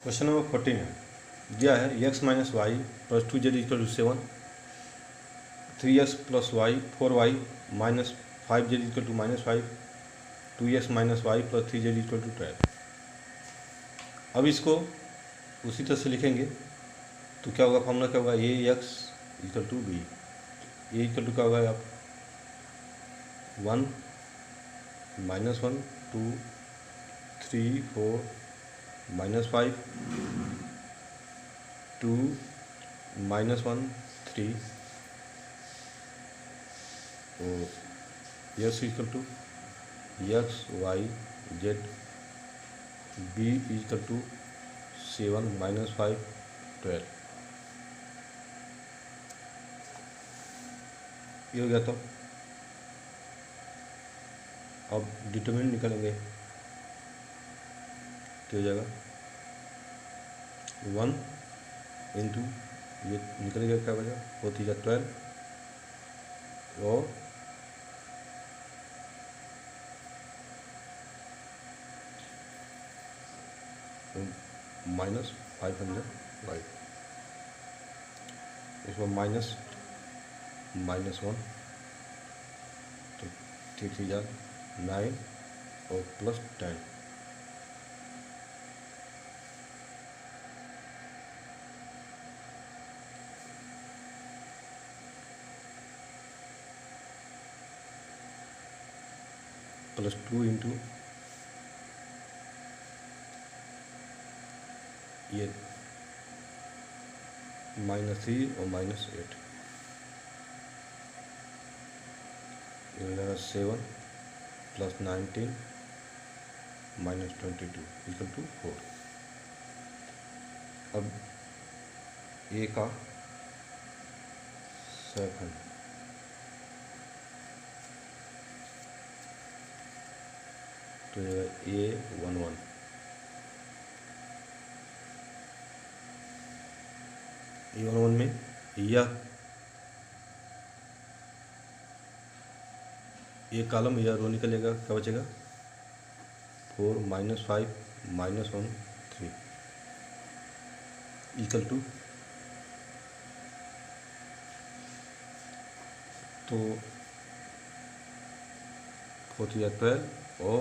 Question number 14 है, दिया है x minus y plus 2z equal to 7, 3x plus y 4y minus 5z equal to -5, 2x minus y plus 3z equal to 12। अब इसको उसी तरह से लिखेंगे तो क्या होगा, फॉर्मूला क्या होगा, A X equal to B. A equal to क्या होगा आप 1 -1 2 3 4 -5 2 -1 3 और X equal to X Y Z, B equal to 7 -5 12। ये हो गया। तो अब डिटरमिनेंट निकालेंगे तो हो जाएगा 1 इंटू ये निकलेगा, क्या बचा 4 3 12 और -500 इसमें -1 तो 3 3 9 और प्लस 10 प्लस 2 इंटू ये -3 और -8 ये हो जाएगा 7 प्लस 19 -22 इक्वल टू 4। अब ए का 7 तो ये 11 A11 में यह एक कॉलम या रो निकलेगा, क्या बचेगा 4 -5 -1 3 इक्वल टू, तो 4 3 12 और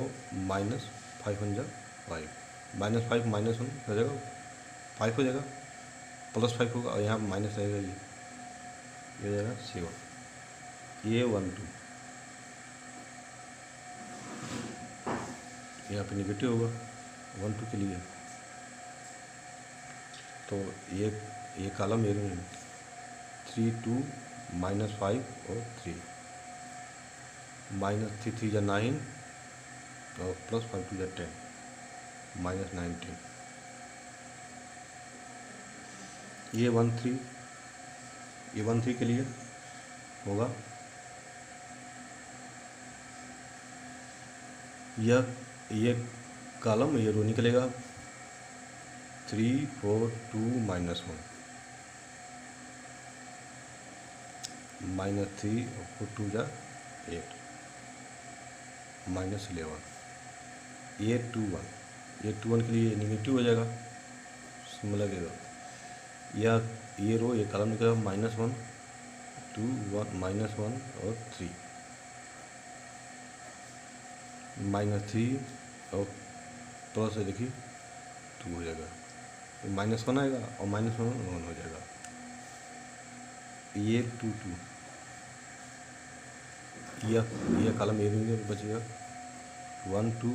-5 5 -5 -1 हो जाएगा 5 हो जाएगा, +5 होगा और यहाँ माइनस रहेगा, ये हो जाएगा 7 ये 1 2 यहाँ पे निगेटिव होगा 1 2 के लिए। तो ये कॉलम ये 3 2 -5 और 3 -3 3 9 और +5 2 10 -19 ये 1 3 के लिए होगा ये कॉलम ये रो निकलेगा 3 4 2 -1 -3 और 4 2 8 -11 ये 2 1 के लिए नेगेटिव हो जाएगा, इसमें लगेगा ये रो ये कॉलम निकलेगा -1 2 1 -1 और 3 -3 और प्लस है, देखिए 2 हो जाएगा, -1 आएगा और -1 हो जाएगा, ये 2 2 यह कॉलम ये भी बचेगा 1 2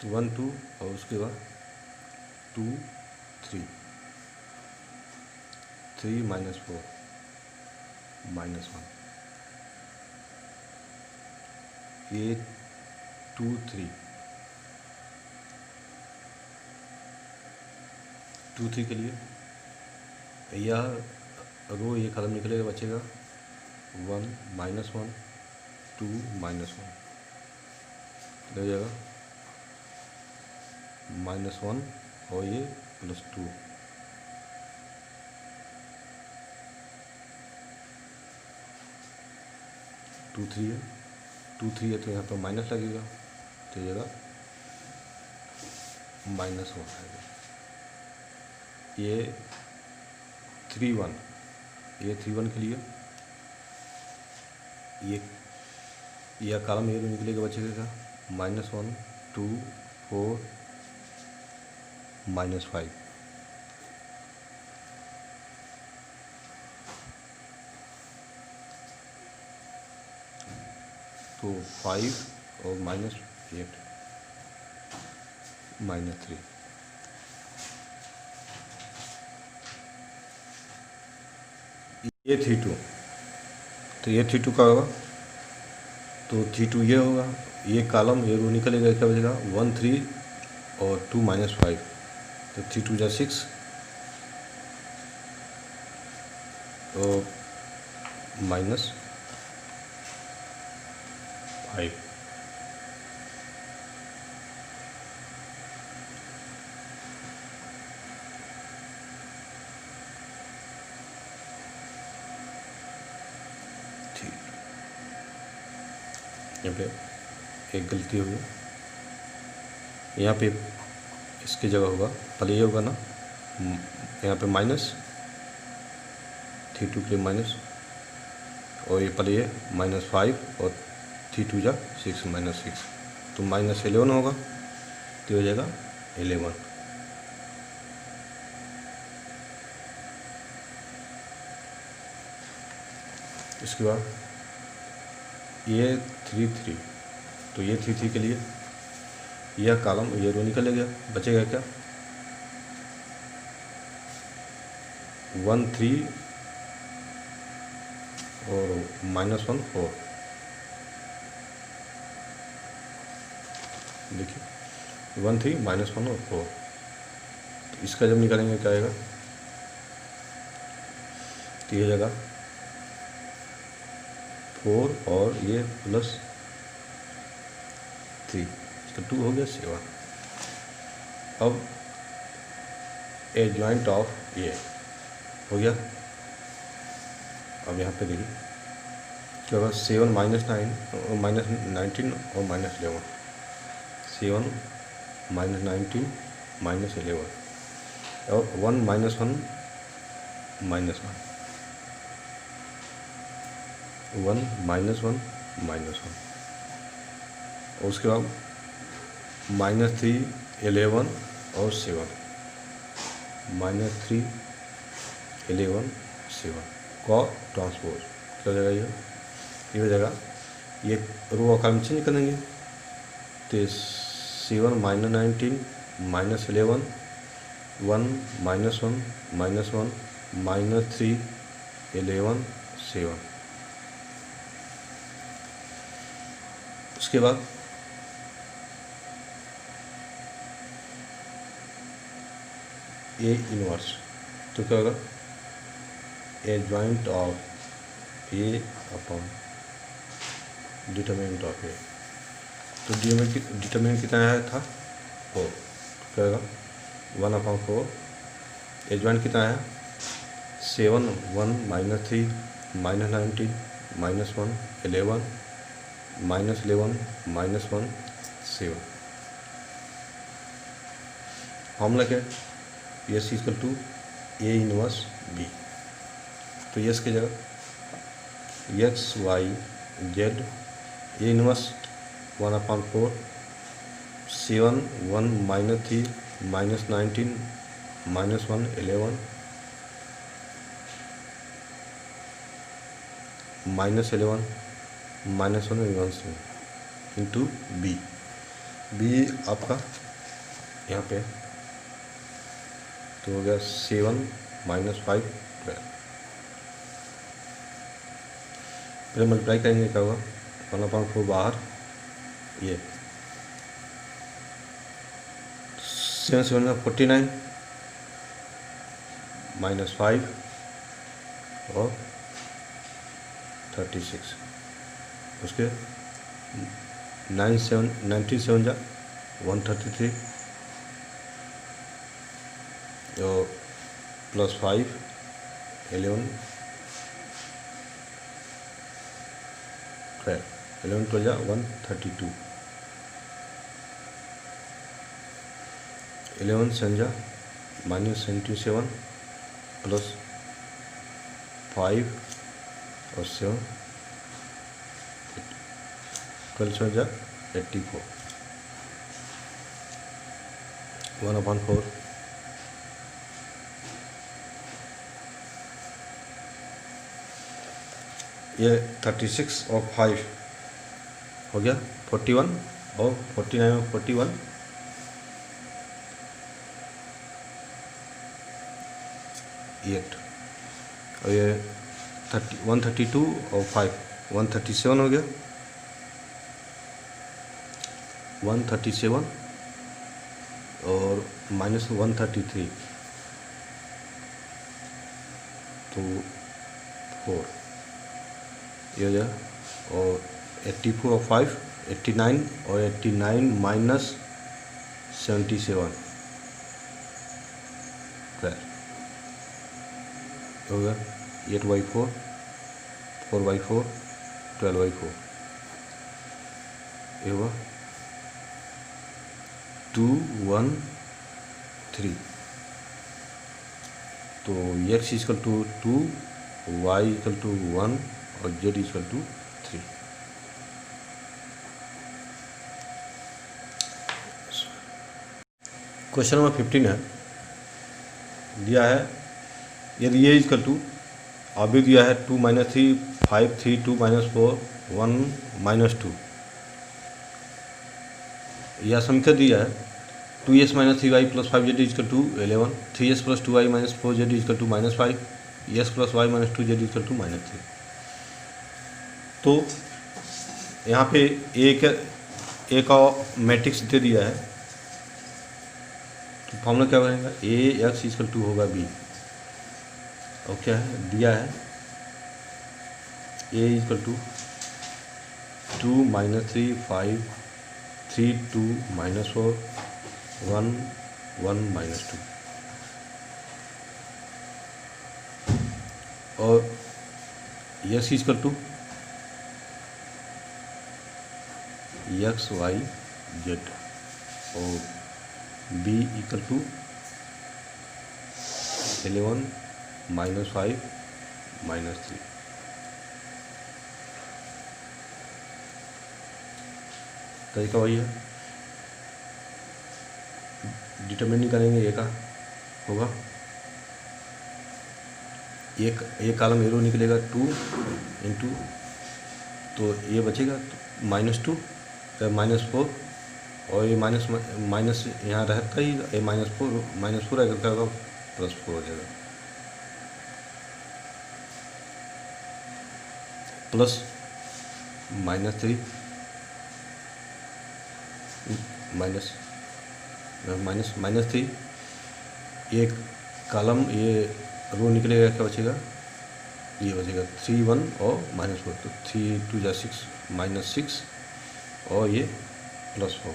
1 2 और उसके बाद 2 3 3 -4 -1 ये 2 3 2 3 के लिए यह रो ये कॉलम निकलेगा, बचेगा 1 -1 2 -1 हो जाएगा -1 और ये +2 2 3 है 2 3 है तो यहाँ पर माइनस लगेगा, तो ये जगह -1 आएगा। ये 3 1, ये 3 1 के लिए ये कॉलम ये निकलेगा, बचेगा -1 2 4 -5। तो 5 और -8 -3। ये 3 2, तो ये 3 2 का होगा, तो 3 2 ये होगा, ये कॉलम ये रो निकलेगा, क्या बचेगा 1 3 और 2 -5, तो 3 2 जा 6 तो -5। ठीक, यहाँ पे एक गलती होगी, यहाँ पे इसकी जगह होगा पहले ये होगा ना, यहाँ पे -3 2 के लिए माइनस, और ये पहले ये -5 और 3 2 जा 6 -6, तो -11 होगा, तो हो जाएगा 11। इसके बाद ये 3 3, तो ये 3 3 के लिए यह कॉलम ये रो निकल गया, बचेगा क्या 1 3 और -1 4। देखिए 1 3 -1 और 4, तो इसका जब निकालेंगे क्या आएगा, तो ये जगह 4 और ये +3, तो 2 हो गया 7। अब एडजॉइंट ऑफ ये हो गया। अब यहाँ पे देखिए क्या होगा, 7 -9 -19 और -11, 7 -19 -11 और 1 -1 -1 1 -1 -1, और उसके बाद -3 11 और 7 -3 11 7 का ट्रांसपोज क्या हो जाएगा, ये हो जाएगा, ये रो आकार में चेंज करेंगे, तो 7 -19 -11 1 -1 -1 -3 11 7। उसके बाद ए इनवर्स, तो क्या होगा adjoint of A upon determinant of A, तो डिटरमिनेंट कितना आया था 4, क्या होगा 1/4, एडजॉइंट कितना आया 7 1 -3 -19 -1 11 -11 -1 7। फॉर्मूला क्या है, S equal to A inverse B, तो यस की जगह X Y Z A inverse 1/4 7 1 -3 -19 -1 11 -11 -1 11 into B आपका यहाँ पे तो हो गया 7 -5 12। पहले मल्टीप्लाई करेंगे क्या होगा 1/4 बाहर, ये 7 7 49 -5 और 36, उसके 19 7 जा 133 और +5 11 12। 11 12 जा 132, 11 7 जा -77 प्लस 5 और 7 12 7 जा 84, 1/4 ये 36 और 5 हो गया 41 और 49 और 41 8 और ये 132 और 5 137 हो गया 137 और -133 तो 4 ये हो जाएगा और 84 और 5 89 और 89 माइनस 77 हो गया 8/4 4/4 12/4 ये हुआ 2 1 3 तो x equal to 2 y equal to 1 और z equal to 3। Question number 15 है, दिया है यदि ये इक्वल टू अभी दिया है 2 - 3 5 3 2 - 4 1 - 2 यह समीकरण दिया है 2s - 3y + 5z equal to 11 3s + 2y - 4z equal to -5 s + y - 2z equal to -3। तो यहाँ पे एक और मैट्रिक्स दे दिया है तो फॉर्मूला क्या बनेगा ax इक्वल टू होगा b और क्या है दिया है a इक्वल टू 2 - 3 5 3 2 - 4 1 1 - 2 और S equal to X Y Z और बी इक्वल टू 11 - 5 - 3 तरीका वही है, डिटरमिनिंग करेंगे ए का होगा एक कॉलम एरो निकलेगा 2 इंटू तो ये बचेगा -2 -4 और ये माइनस यहाँ रहता ही ये -4 अगर क्या होगा +4 हो जाएगा प्लस -3 -3 एक कॉलम ये रो निकलेगा क्या बचेगा ये बचेगा 3 1 और -4 तो 3 2 जा 6 -6 और ये +4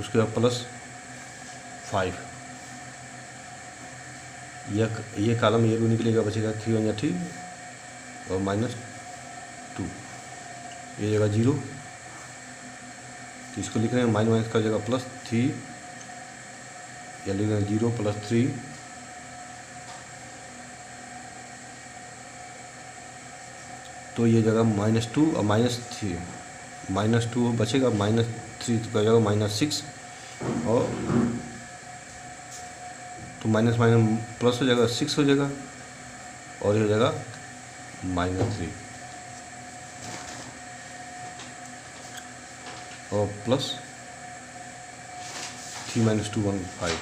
उसके बाद +5 ये कॉलम ये रो निकलेगा बचेगा 3 1 जा 3 और -2 ये जगह 0 तो इसको लिख रहे हैं माइनस का जगह +3 या लिख रहे हैं 0 + 3 तो ये जगह -2 और -3 -2 बचेगा -3 का जगह -6 और तो माइनस प्लस हो जाएगा 6 हो जाएगा और ये हो जाएगा -3 और प्लस 3 - 2 1 5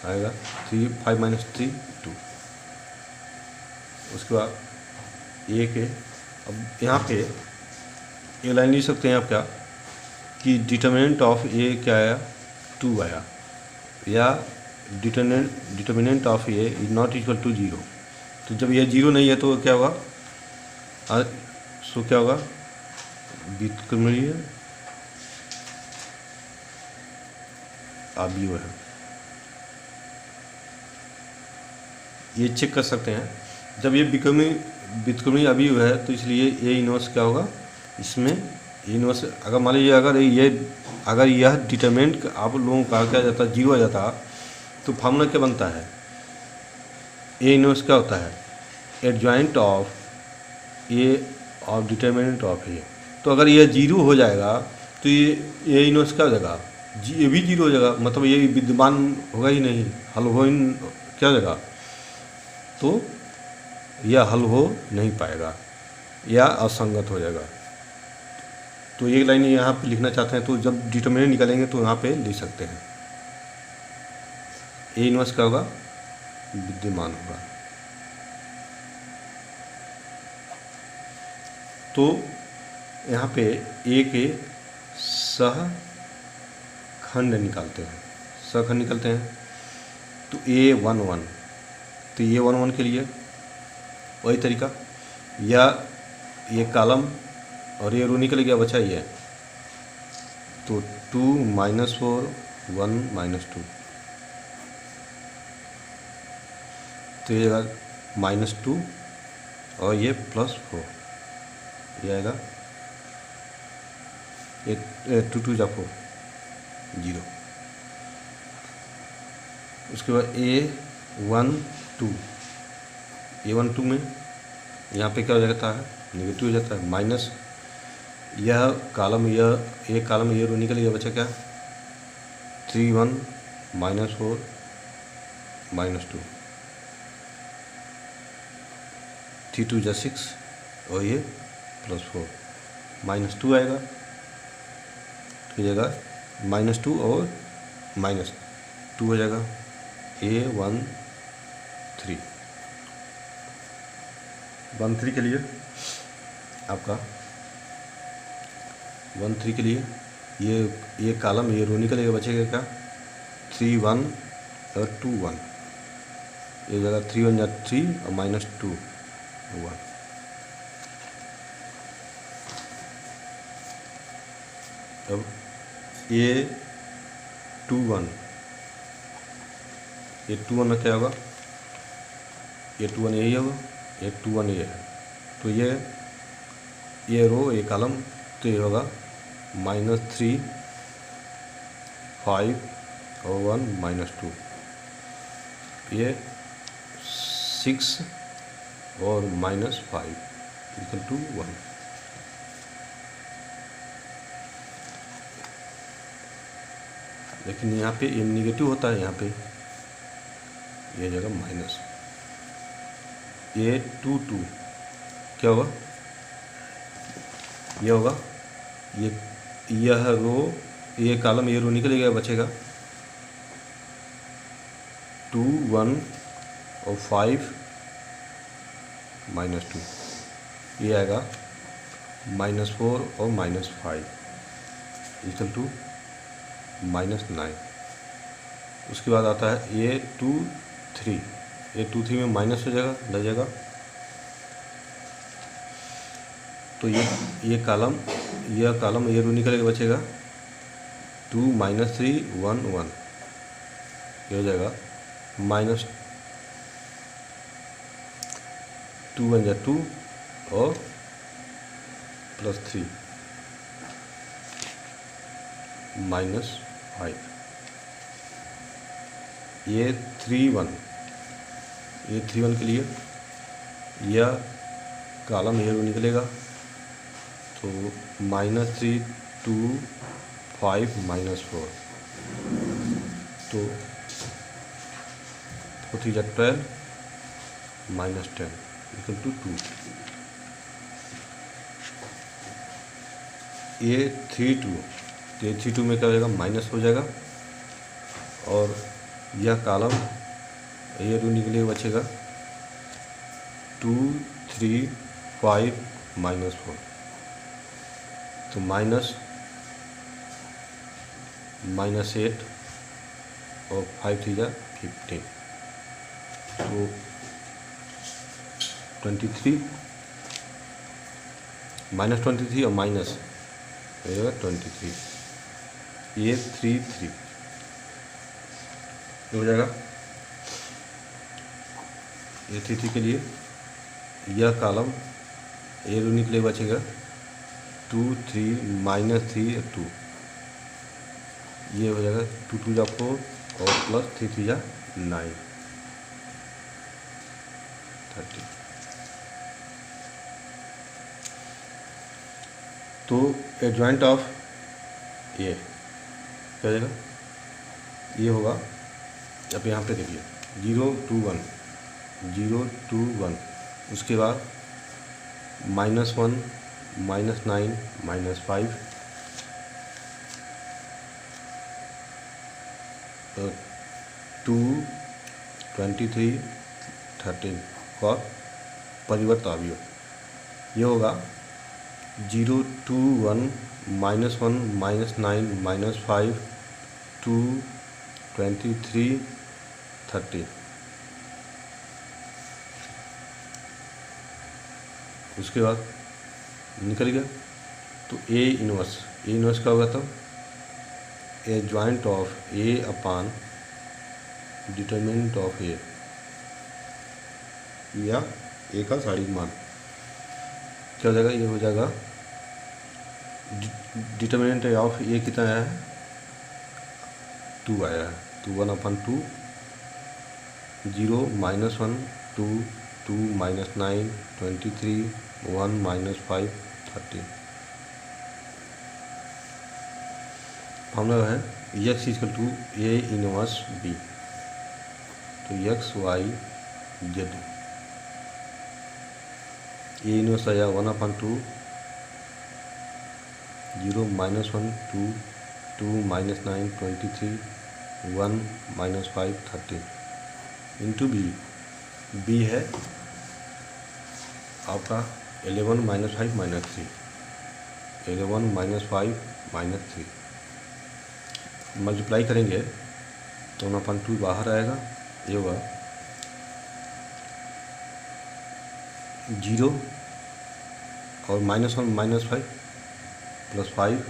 आएगा 3 5 - 3 2 उसके बाद ए के अब यहाँ पे ये लाइन लिख सकते हैं आप क्या कि डिटर्मिनेंट ऑफ ए क्या आया 2 आया या determinant of A is not equal to 0 तो जब यह 0 नहीं है तो क्या होगा सो क्या होगा व्युत्क्रमणीय है ये चेक कर सकते हैं जब ये व्युत्क्रमणीय अवयव है तो इसलिए ए इनवर्स क्या होगा, इसमें ए इनवर्स अगर मान लीजिए अगर यह डिटरमिनेंट आप लोगों का क्या जाता है, 0 आ जाता, तो फार्मूला क्या बनता है, ए इनवर्स क्या होता है, adjoint of A of determinant of A. तो अगर यह 0 हो जाएगा तो ये ए इनवर्स क्या हो जाएगा, ये भी 0 हो जाएगा, मतलब ये विद्यमान होगा ही नहीं, हल हो क्या हो जाएगा, तो यह हल हो नहीं पाएगा या असंगत हो जाएगा। तो एक लाइन यहाँ पे लिखना चाहते हैं, तो जब डिटरमिनेंट निकालेंगे तो यहाँ पे लिख सकते हैं ए इनवर्स क्या होगा, विद्यमान होगा। तो यहाँ पे ए के सहखंड निकालते हैं, सहखंड निकलते हैं, तो A11, तो A11 के लिए वही तरीका, या ये कॉलम और ये रो निकल गया, बचा ये, तो 2 - 4 1 - 2, तो ये आएगा -2 और ये +4, ये आएगा 2 2 जा 4 0। उसके बाद A12 में यहाँ पे क्या हो जाता है, नेगेटिव हो जाता है, माइनस यह कॉलम एक कॉलम ये रो निकल गया, बचा क्या 3 1 -4 -2, 3 2 जा 6 और ये +4 -2 आएगा, तो जाएगा -2 और -2 हो जाएगा A13 के लिए आपका 13 के लिए ये कॉलम ये रो निकलेगा, बचेगा क्या 3 1 और 2 1, ये जगह 3 1 जा 3 और -2 1। अब A21 में क्या होगा, A21 यही होगा, A21 ये है, तो ये रो ये कॉलम, तो ये होगा -3 5 और 1 -2, ये 6 और -5 = 1। लेकिन यहाँ पे ये निगेटिव होता है, यहाँ पे ये जगह माइनस, A22 क्या होगा, ये होगा यह रो ये कॉलम ये रो निकलेगा, बचेगा 2 1 और 5 -2, ये आएगा -4 और -5 = -9। उसके बाद आता है A23 में माइनस हो जाएगा, लग जाएगा, तो ये कॉलम ये रो निकलेगा, बचेगा 2 -3 1 1, ये हो जाएगा -2 1 जा 2 और +3 -5। A31 के लिए यह कॉलम ये रो निकलेगा, तो -3 2 5 -4, तो 4 3 जा 12 -10 = 2। A32 में क्या हो जाएगा, माइनस हो जाएगा, और यह कॉलम ये रो निकलेगा, बचेगा 2 3 5 -4, तो -8 और 5 3 जा 15, तो 23 -23 और माइनस हो जाएगा 23, A33 हो जाएगा। A33 के लिए यह कॉलम ए रो निकले बचेगा 2 3 -3 2, ये हो जाएगा 2 2 जा 4 और प्लस 3 3 जा 9 30। तो एडजॉइंट ऑफ ए क्या हो जाएगा, ये होगा, अब यहाँ पे देखिए 0 2 1 0 2 1, उसके बाद -1 -9 -5 2 23 13 का परिवर्तन अवयव, ये होगा 0 2 1 -1 -9 -5 2 23 30। उसके बाद निकल गया, तो ए इनवर्स क्या होगा तब, adjoint of A upon determinant of A, या ए का साड़ी मान क्या हो जाएगा, ये हो जाएगा डिटर्मिनेंट ऑफ ए कितना आया है 2 आया है, तो 1/2 0 -1 2 2 -9 23 1 -5 30। फॉर्मूला है x equal to A inverse B, तो x y z, A inverse आया 1/2 0 -1 2 2 -9 23 1 -5 30 इंटू बी है आपका 11 -5 -3 11 -5 -3, मल्टीप्लाई करेंगे तो 1/2 बाहर आएगा, ये होगा 0 और -1 -5 +5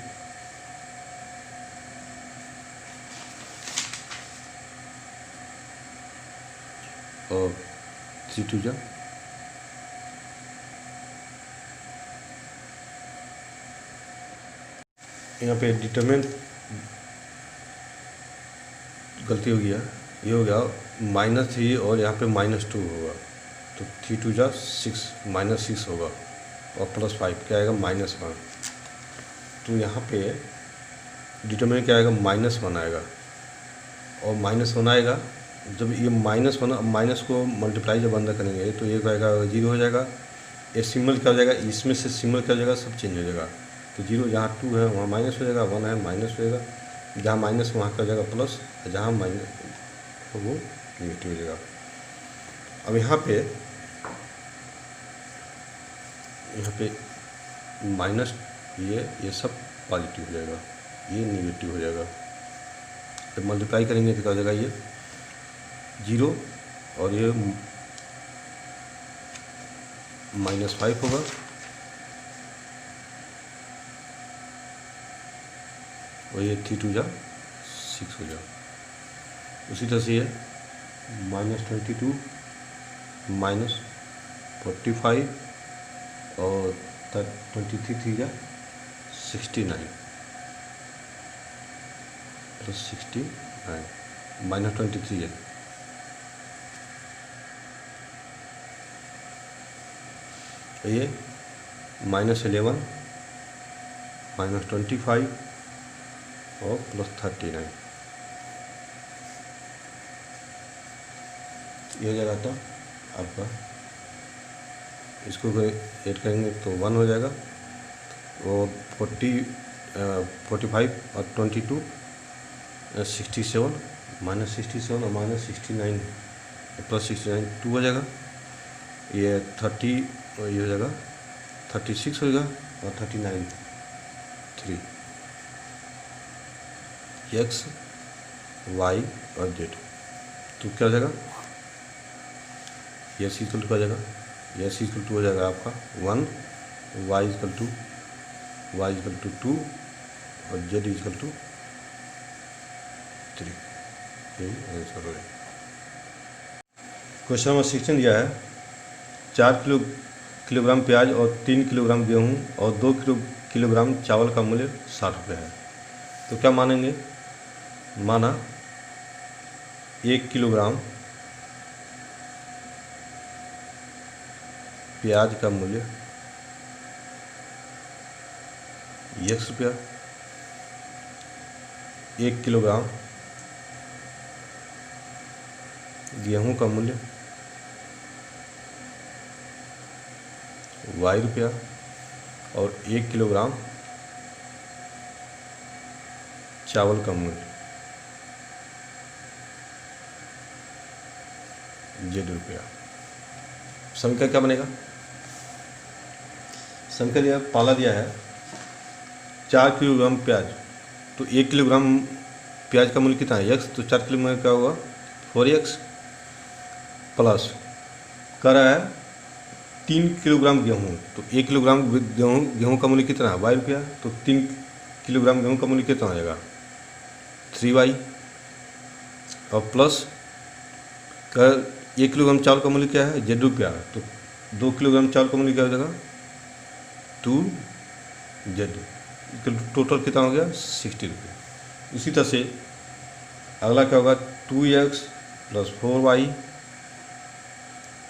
और 3 2 जा, यहाँ पे डिटरमिनेंट गलती हो गया, ये हो गया -3 और यहाँ पे -2 होगा, तो 3 2 जा 6 -6 होगा और +5 क्या आएगा -1, तो यहाँ पे डिटरमिनेंट क्या आएगा -1 आएगा, और -1 आएगा, जब ये -1 माइनस को मल्टीप्लाई जब अंदर करेंगे तो ये आएगा 0 हो जाएगा, ये सिंबल क्या हो जाएगा, इसमें से सिंबल क्या हो जाएगा, सब चेंज हो जाएगा, तो 0 जहाँ 2 है वहाँ माइनस हो जाएगा, 1 है माइनस हो जाएगा, जहाँ माइनस वहाँ का हो जाएगा प्लस, जहाँ माइनस तो वो नेगेटिव हो जाएगा। अब यहाँ पे माइनस ये सब पॉजिटिव हो जाएगा, ये नेगेटिव हो जाएगा, जब मल्टीप्लाई करेंगे तो क्या हो जाएगा, ये 0 और ये -5 होगा, और ये 3 2 जा 6 हो जाएगा। उसी तरह से ये -22 -45 और 23 3 जा 69 +69 -23 है, ये -11 -25 और +39, ये हो जाएगा तो आपका, इसको ऐड करेंगे तो 1 हो जाएगा, और 45 और 22 67 -67 और -69 +69 2 हो जाएगा, ये 30 ये हो जाएगा 36 होगा, और 39 3 x y और z, तो क्या हो जाएगा, यस इक्वल टू हो जाएगा, यस इक्वल टू हो जाएगा आपका 1, y इक्वल टू 2 और z इक्वल टू 3, यही आंसर हो जाएगा। क्वेश्चन नंबर 16 दिया है किलोग्राम प्याज और 3 किलोग्राम गेहूँ और 2 किलोग्राम चावल का मूल्य 60 रुपये है। तो क्या मानेंगे, माना 1 किलोग्राम प्याज का मूल्य x रुपया, 1 किलोग्राम गेहूं का मूल्य y रुपया और 1 किलोग्राम चावल का मूल्य z रुपया। समीकरण क्या बनेगा, समीकरण यह पहला दिया है 4 किलोग्राम प्याज, तो 1 किलोग्राम प्याज का मूल्य कितना है x, तो 4 किलोग्राम क्या होगा 4x प्लस कह रहा है 3 किलोग्राम गेहूँ, तो 1 किलोग्राम गेहूँ का मूल्य कितना है y रुपया, तो 3 किलोग्राम गेहूँ का मूल्य कितना हो जाएगा 3y और प्लस 1 किलोग्राम चावल का मूल्य क्या है z रुपया, तो 2 किलोग्राम चावल का मूल्य क्या हो जाएगा 2z, टोटल कितना हो गया 60 रुपये। इसी तरह से अगला क्या होगा 2x plus 4y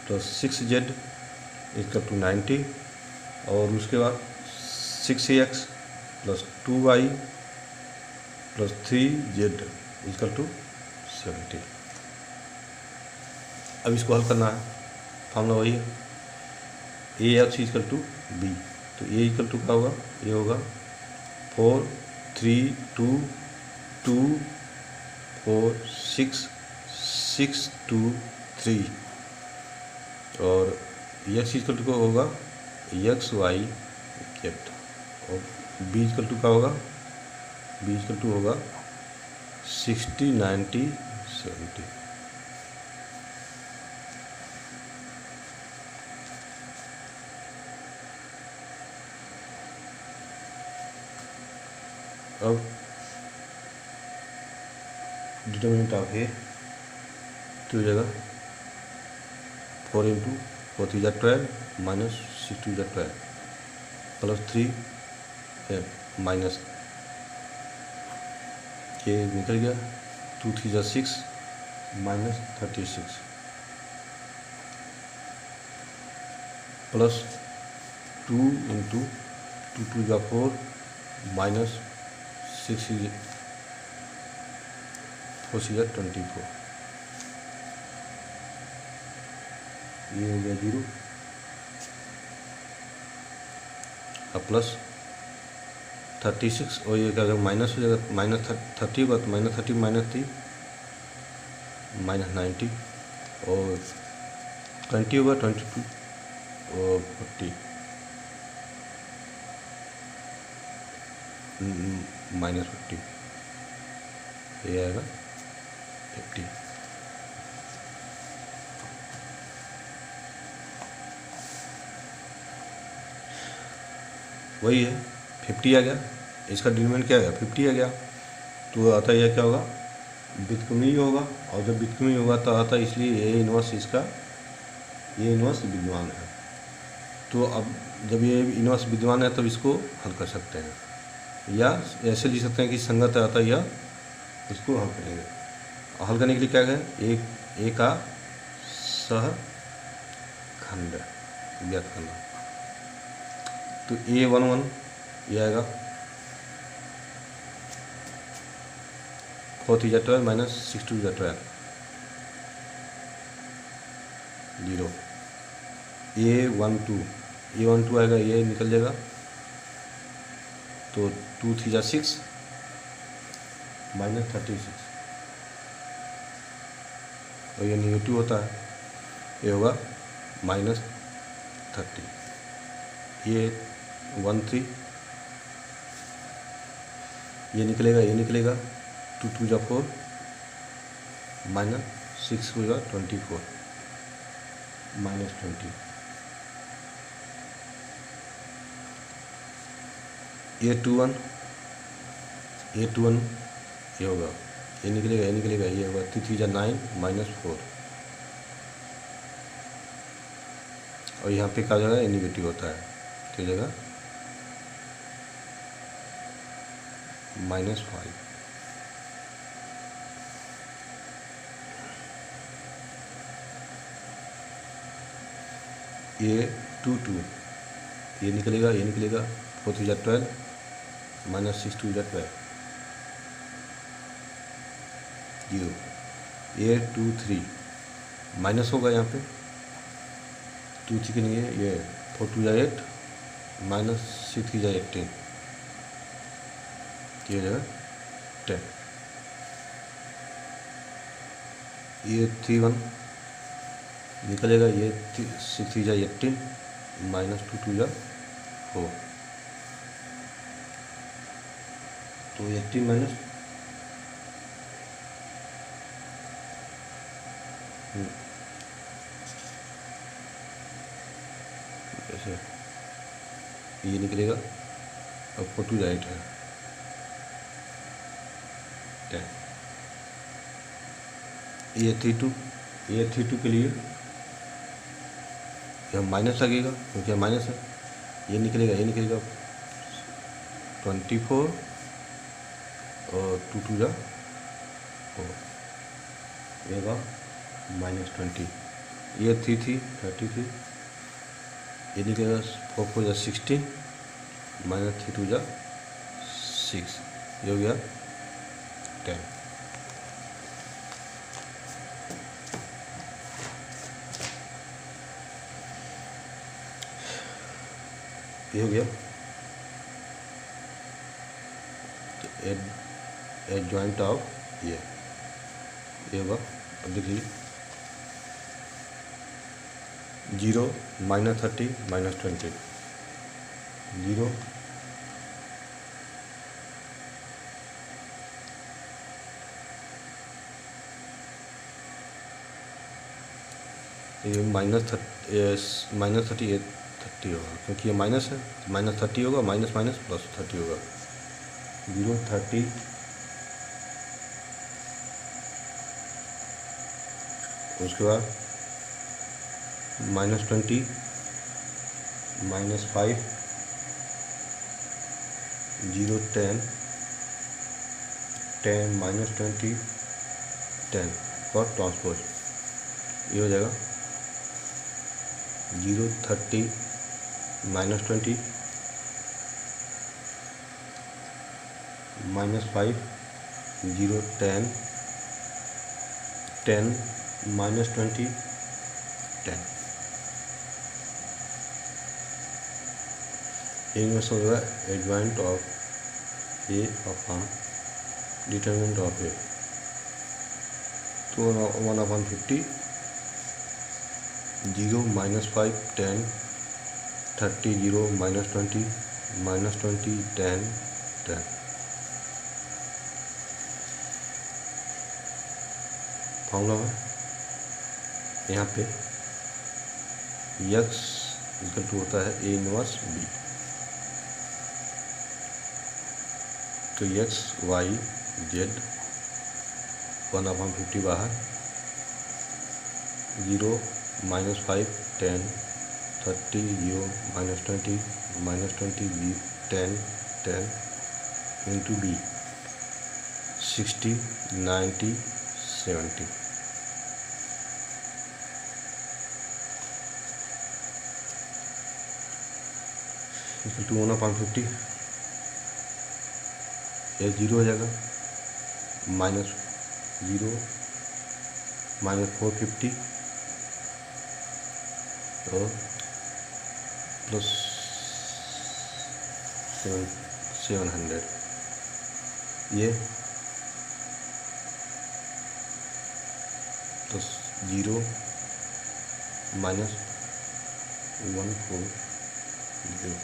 plus 6z equal to 90 और उसके बाद 6x plus 2y plus 3z equal to 70। अब इसको हल करना है, फॉर्मूला वही है ax इक्वल टू b, तो a इक्वल टू क्या होगा, ये होगा 4 3 2 2 4 6 6 2 3 और x इक्वल टू क्या होगा एक्स वाई केप्ट और b इक्वल टू क्या होगा, b इक्वल टू होगा 60 90 70। अब डिटर्मिनेंट ऑफ ए तो हो जाएगा 4 इंटू 4 3 जा 12 माइनस 6 2 जा 12 प्लस 3 माइनस ये निकल गया 2 3 जा 6 माइनस 36 प्लस 2 इंटू 2 2 जा 4 माइनस 6 4 6 24 ये हो गया 0 अब प्लस 36 और ये क्या माइनस हो जाएगा माइनस 30 होगा तो माइनस 30 माइनस 3 माइनस 90 और 20 होगा 22 और 40 माइनस 50 ये आएगा 50। वही है 50 आ गया, इसका डिटरमिनेंट क्या आ गया 50 आ गया, तो आता यह क्या होगा व्युत्क्रमी होगा और जब व्युत्क्रमी होगा तो आता इसलिए ये इनवर्स इसका ये इनवर्स विद्यमान है। तो अब जब ये इनवर्स विद्यमान है तब इसको हल कर सकते हैं या ऐसे लिख सकते हैं कि संगत आता या इसको हल करेंगे। हल करने के लिए क्या है एक का सहखंड ज्ञात करना, तो A11 ये आएगा 4 3 जा 12 माइनस 6 2 जा 12 0 A12 आएगा ये निकल जाएगा तो 2 3 जा 6 माइनस 36 और ये नेगेटिव होता है ये होगा माइनस 30 ये 1 3 ये निकलेगा 2 2 जा 4 माइनस 6 होगा 24 माइनस 20 A21 ये होगा ये निकलेगा ये होगा 3 3 जा 9 माइनस 4 और यहाँ पे क्या हो जाएगा, नेगेटिव होता है, तो जगह -5। ये 2 ये निकलेगा, 4 3 12 -6 2 12 0। ये 2 3 माइनस होगा यहाँ पे 2 3 के लिए, ये 4 2 8 -6 3 18, ये जगह 10। ये 3 1 निकलेगा, ये 6 3 18 -2 2 4, तो 18 माइनस ऐसे ये निकलेगा, और 4 2 8 है 10। ये 3 2 के लिए यह माइनस लगेगा क्योंकि माइनस है, ये निकलेगा 24 और 2 2 4, ये होगा -20। ये 3 3 33, ये निकलेगा 4 4 16 -3 2 6, ये हो गया 10। ये हो गया, तो एडजॉइंट ऑफ ये होगा। अब देखिए 0 -30 -20, 0 ये -30 होगा क्योंकि ये माइनस है, -30 होगा, माइनस माइनस +30 होगा, 0 30 उसके बाद -20 -5 0 10 10 -20 10 फॉर ट्रांसपोज, ये हो जाएगा 0 30 -20 -5 0 10 10 -20 10। इनमें से होगा एडजॉइंट ऑफ ए ऑफ आम, डिटरमिनेंट ऑफ ए, तो 1/50 0 -5 10 30 0 -20 -20 10 10। फॉर्मूला है यहाँ पे x इक्वल टू होता है A इनवर्स B, तो x y z 1/50 बाहर, 0 -5 10 30 0 -20 -20 10 10 into B 60 90 70। इक्वल टू 1/50, ये 0 हो जाएगा, -0 -450 और +700, ये तो 0 -140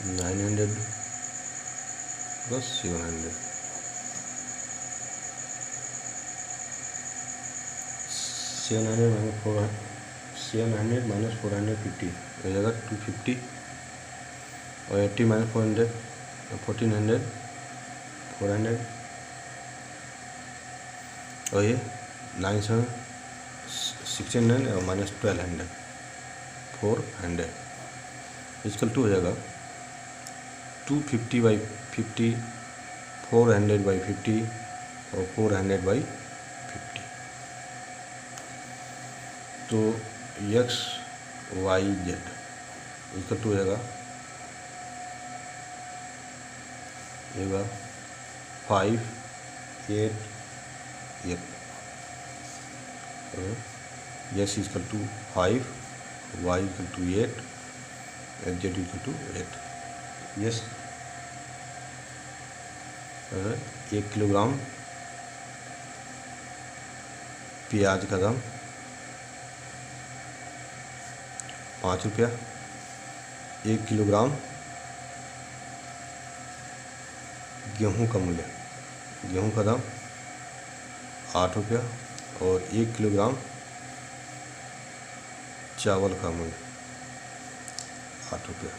900 + 700, 700 - 450 हो जाएगा 250, और 80 - 400 1400 400 और ये 9,769 और माइनस 1200 400 इक्वल टू हो जाएगा 250/50 400/50 और 400/50। तो X Y Z equal to हो जाएगा 5 8 8 X equal to 5 Y equal to 8 and Z equal to 8। Yes 1 kilogram प्याज का दाम 5 रुपया। 1 किलोग्राम गेहूं का मूल्य, गेहूं का दाम 8 रुपया। और 1 किलोग्राम चावल का मूल्य 8 रुपया।